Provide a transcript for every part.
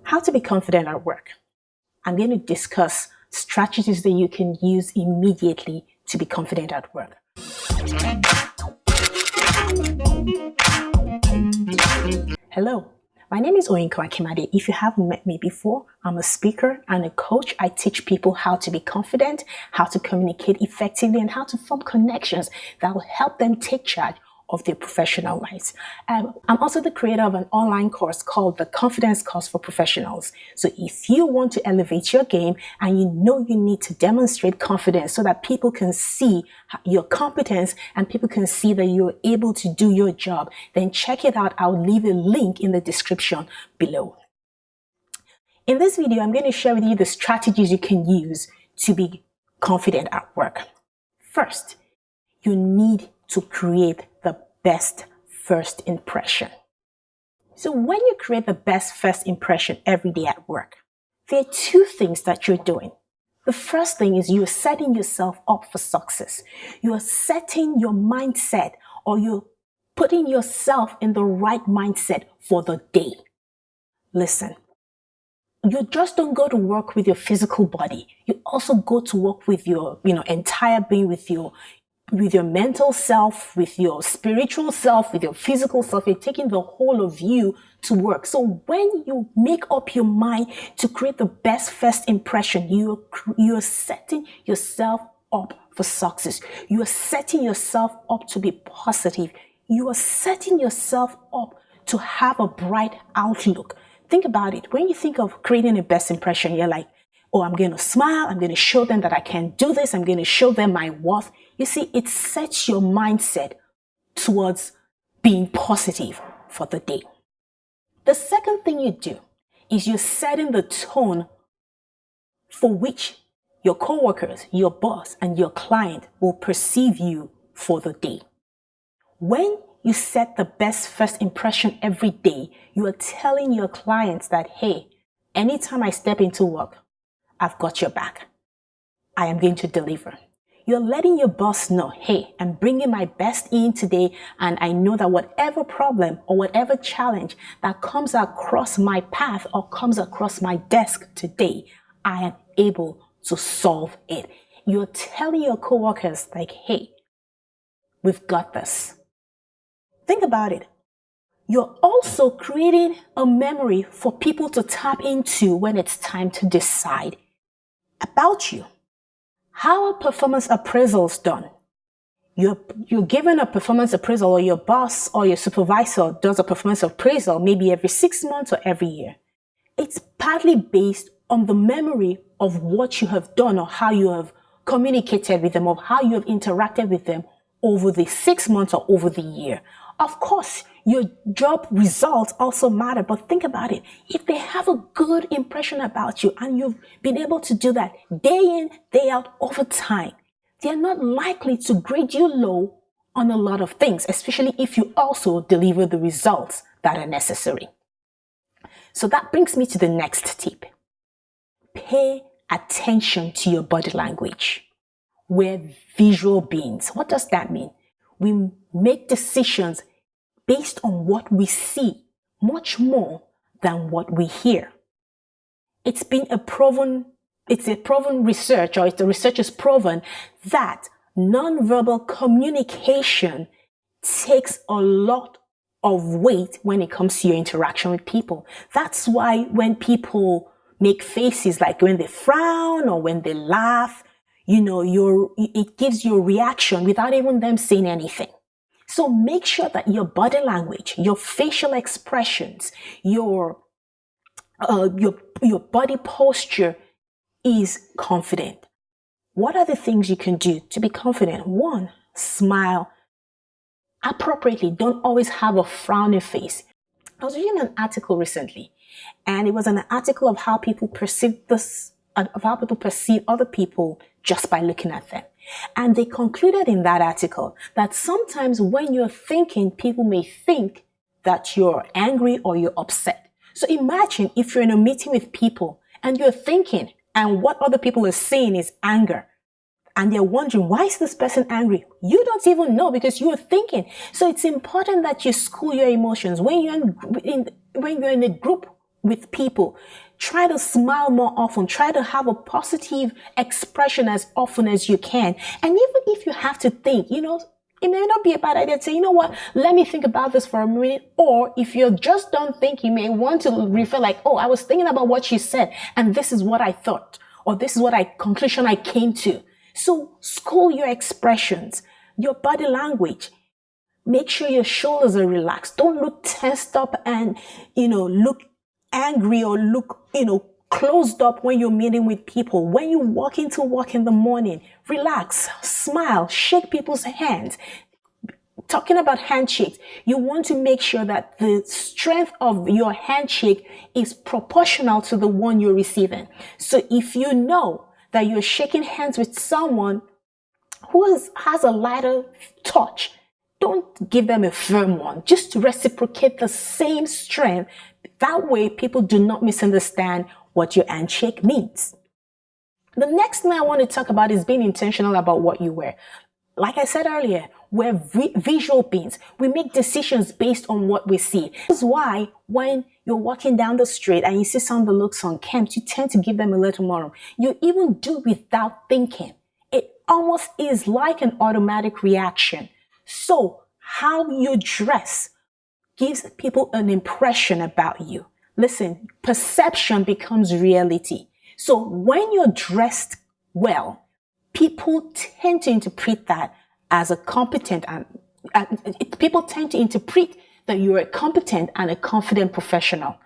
How to be confident at work. I'm going to discuss strategies that you can use immediately to be confident at work. Hello, my name is Oyinka Akimade. If you haven't met me before, I'm a speaker and a coach. I teach people how to be confident, how to communicate effectively, and how to form connections that will help them take charge of their professional lives. I'm also the creator of an online course called the Confidence Course for Professionals. So if you want to elevate your game and you know you need to demonstrate confidence so that people can see your competence and people can see that you're able to do your job, then check it out. I'll leave a link in the description below. In this video, I'm going to share with you the strategies you can use to be confident at work. First, you need to create the best first impression. So when you create the best first impression every day at work, there are two things that you're doing. The first thing is you're setting yourself up for success. You are setting your mindset, or you're putting yourself in the right mindset for the day. Listen, you just don't go to work with your physical body. You also go to work with your, entire being, with your mental self, with your spiritual self, with your physical self. You're taking the whole of you to work. So when you make up your mind to create the best first impression, you're setting yourself up for success. You are setting yourself up to be positive. You are setting yourself up to have a bright outlook. Think about it. When you think of creating a best impression, you're like, oh, I'm going to smile. I'm going to show them that I can do this. I'm going to show them my worth. You see, it sets your mindset towards being positive for the day. The second thing you do is you're setting the tone for which your coworkers, your boss, and your client will perceive you for the day. When you set the best first impression every day, you are telling your clients that, hey, anytime I step into work, I've got your back. I am going to deliver. You're letting your boss know, hey, I'm bringing my best in today, and I know that whatever problem or whatever challenge that comes across my path or comes across my desk today, I am able to solve it. You're telling your coworkers like, hey, we've got this. Think about it. You're also creating a memory for people to tap into when it's time to decide about you. How are performance appraisals done? You're given a performance appraisal, or your boss or your supervisor does a performance appraisal maybe every 6 months or every year. It's partly based on the memory of what you have done or how you have communicated with them or how you have interacted with them over the 6 months or over the year. Of course, your job results also matter, but think about it. If they have a good impression about you and you've been able to do that day in, day out over time, they're not likely to grade you low on a lot of things, especially if you also deliver the results that are necessary. So that brings me to the next tip. Pay attention to your body language. We're visual beings. What does that mean? We make decisions based on what we see much more than what we hear. It's a proven research, or the research has proven that nonverbal communication takes a lot of weight when it comes to your interaction with people. That's why when people make faces, like when they frown or when they laugh, it gives you a reaction without even them saying anything. So make sure that your body language, your facial expressions, your body posture is confident. What are the things you can do to be confident? 1, smile appropriately. Don't always have a frowny face. I was reading an article recently, and it was an article of how people perceive other people just by looking at them. And they concluded in that article that sometimes when you're thinking, people may think that you're angry or you're upset. So imagine if you're in a meeting with people and you're thinking, and what other people are saying is anger. And they're wondering, why is this person angry? You don't even know because you are thinking. So it's important that you school your emotions. When you're in a group with people. Try to smile more often. Try to have a positive expression as often as you can. And even if you have to think, it may not be a bad idea to say, you know what, let me think about this for a minute. Or if you're just done thinking, you may want to refer like, oh, I was thinking about what she said, and this is what I thought, or this is what conclusion I came to. So school your expressions, your body language. Make sure your shoulders are relaxed. Don't look tensed up and, look angry or look, closed up when you're meeting with people. When you walk into work in the morning, relax, smile, shake people's hands. Talking about handshakes, you want to make sure that the strength of your handshake is proportional to the one you're receiving. So if you know that you're shaking hands with someone who has a lighter touch, don't give them a firm one. Just reciprocate the same strength. That way, people do not misunderstand what your handshake means. The next thing I want to talk about is being intentional about what you wear. Like I said earlier, we're visual beings. We make decisions based on what we see. This is why when you're walking down the street and you see someone that looks unkempt, you tend to give them a little more room. You even do without thinking. It almost is like an automatic reaction. So how you dress gives people an impression about you. Listen, perception becomes reality. So when you're dressed well, people tend to interpret that as a competent and people tend to interpret that you're a competent and a confident professional.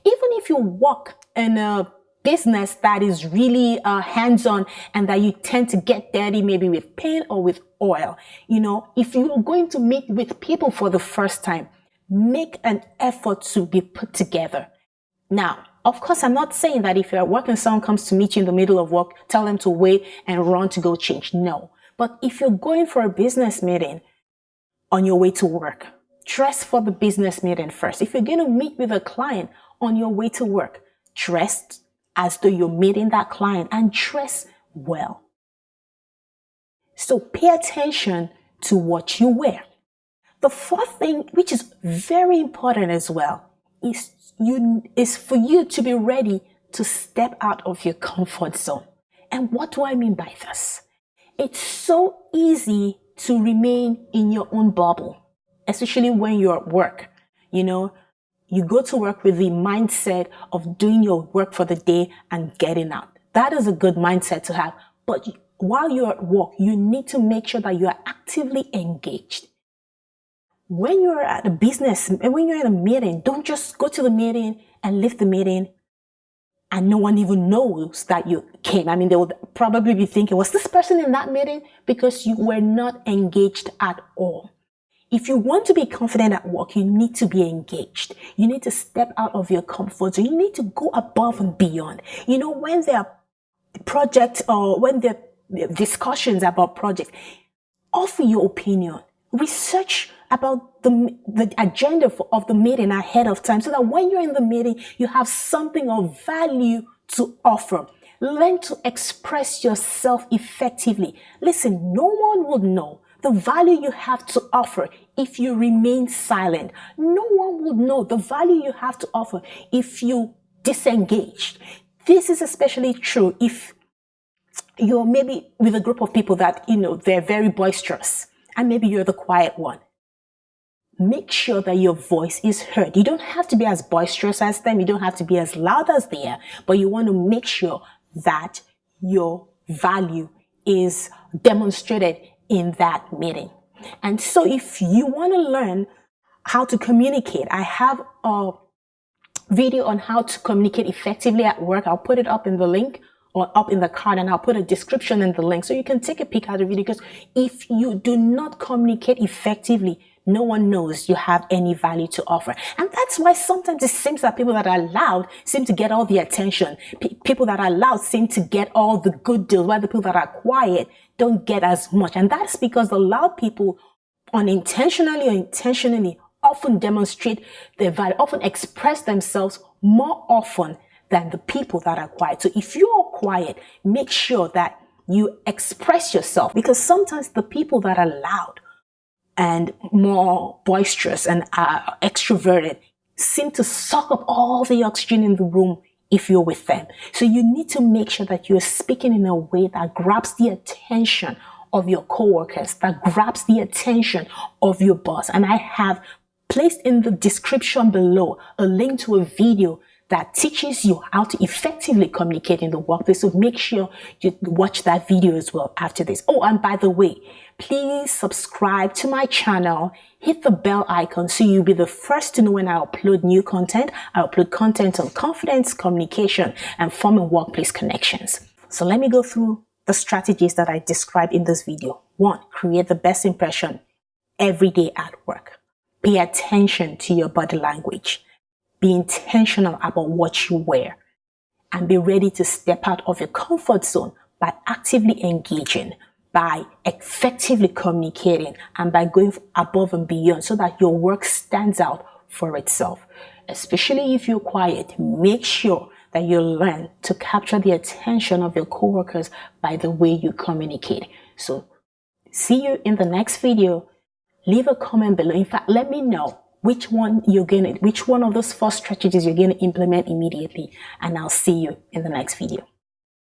Even if you work in a business that is really hands-on and that you tend to get dirty maybe with paint or with oil, if you're going to meet with people for the first time, make an effort to be put together. Now, of course, I'm not saying that if you're at work and someone comes to meet you in the middle of work, tell them to wait and run to go change. No. But if you're going for a business meeting on your way to work, dress for the business meeting first. If you're going to meet with a client on your way to work, dress as though you're meeting that client and dress well. So pay attention to what you wear. The fourth thing, which is very important as well, is for you to be ready to step out of your comfort zone. And what do I mean by this? It's so easy to remain in your own bubble, especially when you're at work. You go to work with the mindset of doing your work for the day and getting out. That is a good mindset to have. But while you're at work, you need to make sure that you are actively engaged. When you're at a business, when you're in a meeting, don't just go to the meeting and leave the meeting and no one even knows that you came. I mean, they would probably be thinking, was this person in that meeting? Because you were not engaged at all. If you want to be confident at work, you need to be engaged. You need to step out of your comfort zone. You need to go above and beyond. When there are projects or when there are discussions about projects, offer your opinion. Research about the agenda of the meeting ahead of time so that when you're in the meeting, you have something of value to offer. Learn to express yourself effectively. Listen, no one will know the value you have to offer if you remain silent. No one would know the value you have to offer if you disengage. This is especially true if you're maybe with a group of people that, they're very boisterous and maybe you're the quiet one. Make sure that your voice is heard. You don't have to be as boisterous as them. You don't have to be as loud as they are, but you want to make sure that your value is demonstrated in that meeting. And so if you want to learn how to communicate, I have a video on how to communicate effectively at work. I'll put it up in the link or up in the card, and I'll put a description in the link so you can take a peek at the video, because if you do not communicate effectively, no one knows you have any value to offer. And that's why sometimes it seems that people that are loud seem to get all the attention. People that are loud seem to get all the good deals, while the people that are quiet don't get as much. And that's because the loud people unintentionally or intentionally often demonstrate their value, often express themselves more often than the people that are quiet. So if you're quiet, make sure that you express yourself, because sometimes the people that are loud and more boisterous and extroverted seem to suck up all the oxygen in the room if you're with them. So you need to make sure that you're speaking in a way that grabs the attention of your coworkers, that grabs the attention of your boss. And I have placed in the description below a link to a video that teaches you how to effectively communicate in the workplace. So make sure you watch that video as well after this. Oh, and by the way, please subscribe to my channel, hit the bell icon so you'll be the first to know when I upload new content. I upload content on confidence, communication, and forming workplace connections. So let me go through the strategies that I described in this video. 1, create the best impression every day at work. Pay attention to your body language. Be intentional about what you wear. And be ready to step out of your comfort zone by actively engaging, by effectively communicating, and by going above and beyond so that your work stands out for itself. Especially if you're quiet, make sure that you learn to capture the attention of your coworkers by the way you communicate. So, see you in the next video. Leave a comment below. In fact, let me know which one of those 4 strategies you're going to implement immediately, and I'll see you in the next video.